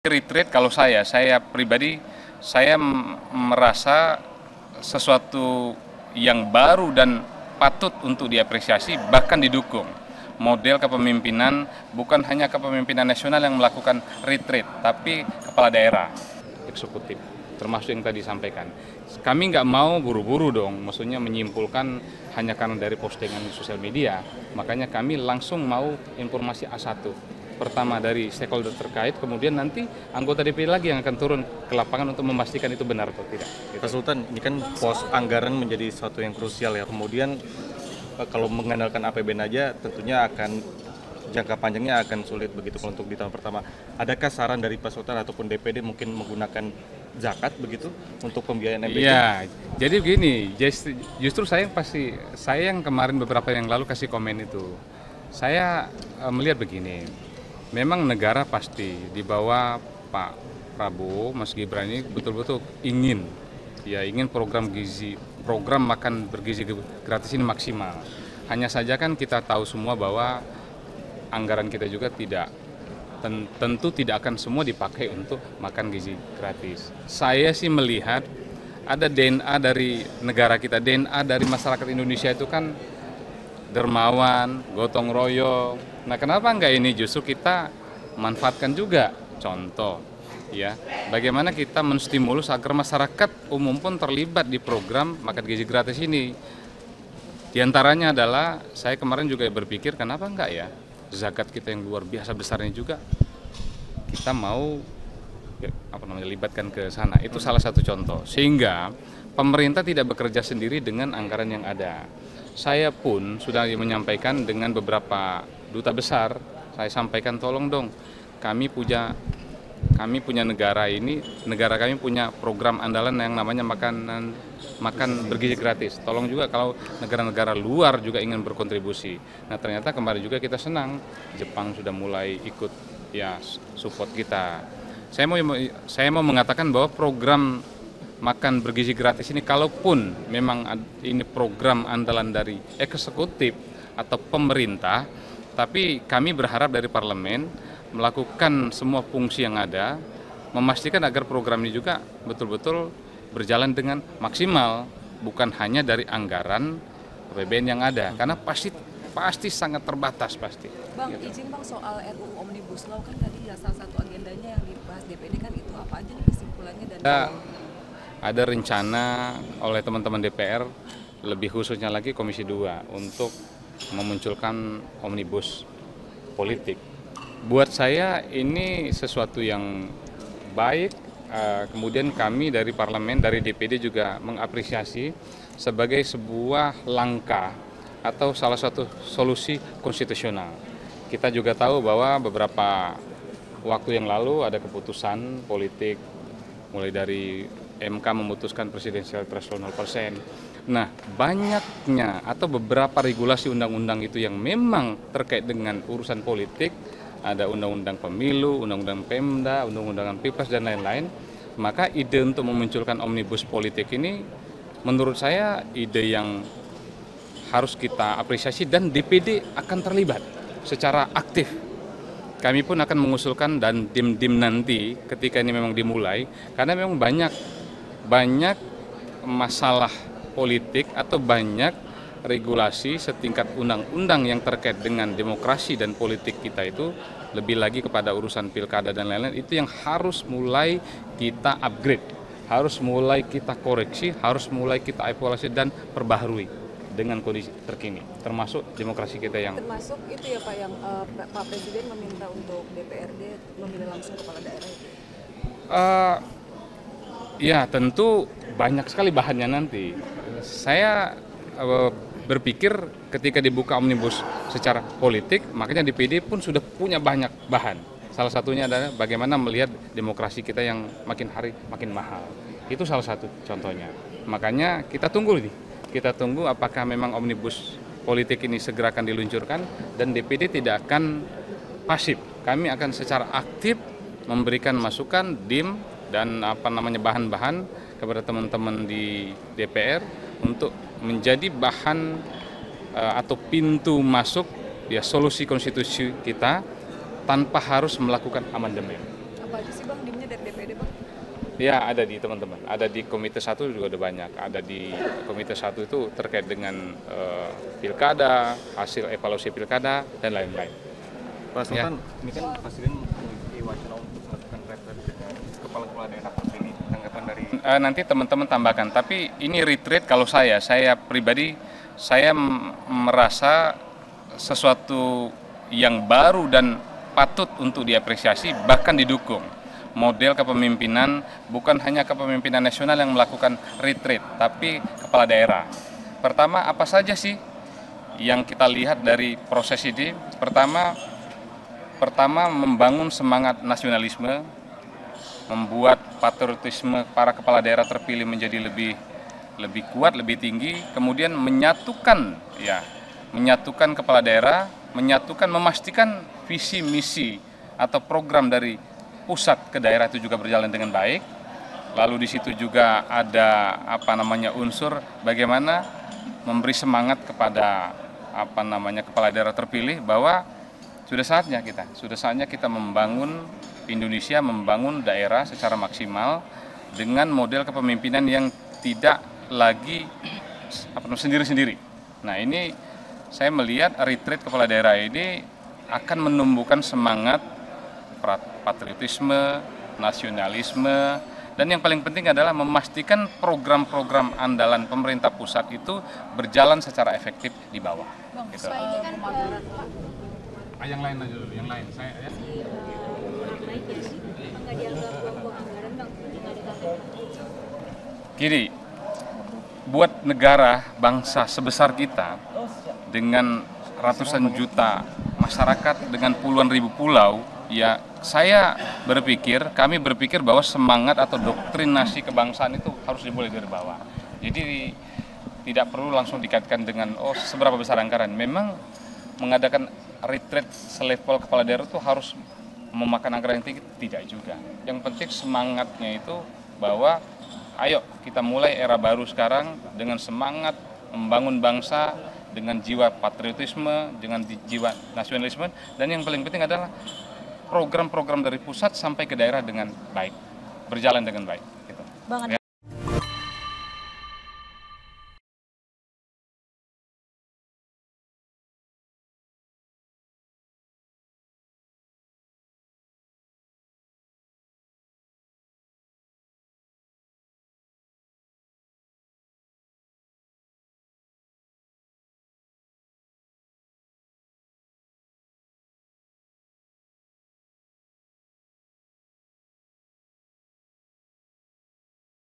Retreat kalau saya pribadi, saya merasa sesuatu yang baru dan patut untuk diapresiasi bahkan didukung. Model kepemimpinan bukan hanya kepemimpinan nasional yang melakukan retreat, tapi kepala daerah, eksekutif, termasuk yang tadi disampaikan. Kami nggak mau buru-buru dong, maksudnya menyimpulkan hanya karena dari postingan di sosial media. Makanya kami langsung mau informasi A1. Pertama dari stakeholder terkait, kemudian nanti anggota DPD lagi yang akan turun ke lapangan untuk memastikan itu benar atau tidak. Pak Sultan, ini kan pos anggaran menjadi sesuatu yang krusial ya. Kemudian kalau mengandalkan APBN aja tentunya akan jangka panjangnya akan sulit begitu untuk di tahun pertama. Adakah saran dari Pak Sultan ataupun DPD mungkin menggunakan zakat begitu untuk pembiayaan MPD? Iya, jadi begini, justru saya yang kemarin beberapa yang lalu kasih komen itu. Saya melihat begini. Memang negara pasti di bawah Pak Prabowo, Mas Gibran ini betul-betul ingin program makan bergizi gratis ini maksimal. Hanya saja kan kita tahu semua bahwa anggaran kita juga tentu tidak akan semua dipakai untuk makan gizi gratis. Saya sih melihat ada DNA dari negara kita, DNA dari masyarakat Indonesia itu kan dermawan, gotong royong. Nah, kenapa enggak ini justru kita manfaatkan juga? Contoh, ya, bagaimana kita menstimulus agar masyarakat umum pun terlibat di program makan gizi gratis ini. Di antaranya adalah saya kemarin juga berpikir kenapa enggak ya zakat kita yang luar biasa besarnya juga kita mau libatkan ke sana. Itu salah satu contoh. Sehingga pemerintah tidak bekerja sendiri dengan anggaran yang ada. Saya pun sudah menyampaikan dengan beberapa duta besar, saya sampaikan tolong dong, kami punya negara kami punya program andalan yang namanya makan bergizi gratis. Tolong juga kalau negara-negara luar juga ingin berkontribusi. Nah, ternyata kemarin juga kita senang, Jepang sudah mulai ikut ya support kita. Saya mau mengatakan bahwa program makan bergizi gratis ini kalaupun memang ini program andalan dari eksekutif atau pemerintah, tapi kami berharap dari parlemen melakukan semua fungsi yang ada, memastikan agar program ini juga betul-betul berjalan dengan maksimal, bukan hanya dari anggaran APBN yang ada, karena pasti sangat terbatas pasti. Bang, izin Bang, soal RUU Omnibus Law kan tadi ya salah satu agendanya yang dibahas DPD kan itu apa aja nih kesimpulannya dan ada rencana oleh teman-teman DPR, lebih khususnya lagi Komisi 2 untuk memunculkan omnibus politik. Buat saya ini sesuatu yang baik, kemudian kami dari parlemen, dari DPD juga mengapresiasi sebagai sebuah langkah atau salah satu solusi konstitusional. Kita juga tahu bahwa beberapa waktu yang lalu ada keputusan politik mulai dari MK memutuskan presidensial threshold 0%. Nah, banyaknya atau beberapa regulasi undang-undang itu yang memang terkait dengan urusan politik, ada undang-undang pemilu, undang-undang Pemda, undang-undang Pilpres dan lain-lain, maka ide untuk memunculkan omnibus politik ini menurut saya ide yang harus kita apresiasi dan DPD akan terlibat secara aktif. Kami pun akan mengusulkan dan tim nanti ketika ini memang dimulai, karena memang banyak masalah politik atau banyak regulasi setingkat undang-undang yang terkait dengan demokrasi dan politik kita itu, lebih lagi kepada urusan pilkada dan lain-lain, itu yang harus mulai kita upgrade, harus mulai kita koreksi, harus mulai kita evaluasi dan perbaharui dengan kondisi terkini, termasuk demokrasi kita yang termasuk itu ya Pak yang Pak Presiden meminta untuk DPRD memilih langsung kepala daerah itu. Ya, tentu banyak sekali bahannya nanti. Saya berpikir ketika dibuka omnibus secara politik, makanya DPD pun sudah punya banyak bahan. Salah satunya adalah bagaimana melihat demokrasi kita yang makin hari makin mahal. Itu salah satu contohnya. Makanya kita tunggu nih. Kita tunggu apakah memang omnibus politik ini segera akan diluncurkan, dan DPD tidak akan pasif. Kami akan secara aktif memberikan masukan, dan bahan-bahan kepada teman-teman di DPR untuk menjadi bahan atau pintu masuk ya solusi konstitusi kita tanpa harus melakukan amandemen. Apa aja sih Bang Bang, dimnya dari DPD Bang? Ya, ada di teman-teman. Ada di Komite 1 juga ada banyak. Ada di Komite 1 itu terkait dengan pilkada, hasil evaluasi pilkada, dan lain-lain. Pak Sultan, ini kan Presiden memiliki wacana untuk melakukan retret dengan kepala-kepala daerah terpilih. Tanggapan dari Nanti teman-teman tambahkan, tapi ini retreat kalau saya pribadi, saya merasa sesuatu yang baru dan patut untuk diapresiasi, bahkan didukung. Model kepemimpinan, bukan hanya kepemimpinan nasional yang melakukan retreat, tapi kepala daerah. Pertama, apa saja sih yang kita lihat dari proses ini? Pertama membangun semangat nasionalisme, membuat patriotisme para kepala daerah terpilih menjadi lebih kuat, lebih tinggi, kemudian menyatukan kepala daerah, memastikan visi misi atau program dari pusat ke daerah itu juga berjalan dengan baik. Lalu di situ juga ada unsur bagaimana memberi semangat kepada kepala daerah terpilih bahwa sudah saatnya kita membangun Indonesia, membangun daerah secara maksimal dengan model kepemimpinan yang tidak lagi sendiri-sendiri. Nah, ini saya melihat retreat kepala daerah ini akan menumbuhkan semangat patriotisme, nasionalisme, dan yang paling penting adalah memastikan program-program andalan pemerintah pusat itu berjalan secara efektif di bawah. Bang, Gitu. ini kan Yang lain aja dulu, yang lain saya ya. Gini, buat negara bangsa sebesar kita dengan ratusan juta masyarakat dengan puluhan ribu pulau, ya kami berpikir bahwa semangat atau doktrinasi kebangsaan itu harus dimulai dari bawah. Jadi tidak perlu langsung dikaitkan dengan seberapa besar anggaran. Memang mengadakan retreat selevel kepala daerah itu harus memakan anggaran yang tinggi, tidak juga. Yang penting semangatnya itu bahwa ayo kita mulai era baru sekarang dengan semangat membangun bangsa, dengan jiwa patriotisme, dengan jiwa nasionalisme, dan yang paling penting adalah program-program dari pusat sampai ke daerah dengan baik, berjalan dengan baik. Gitu. Bang,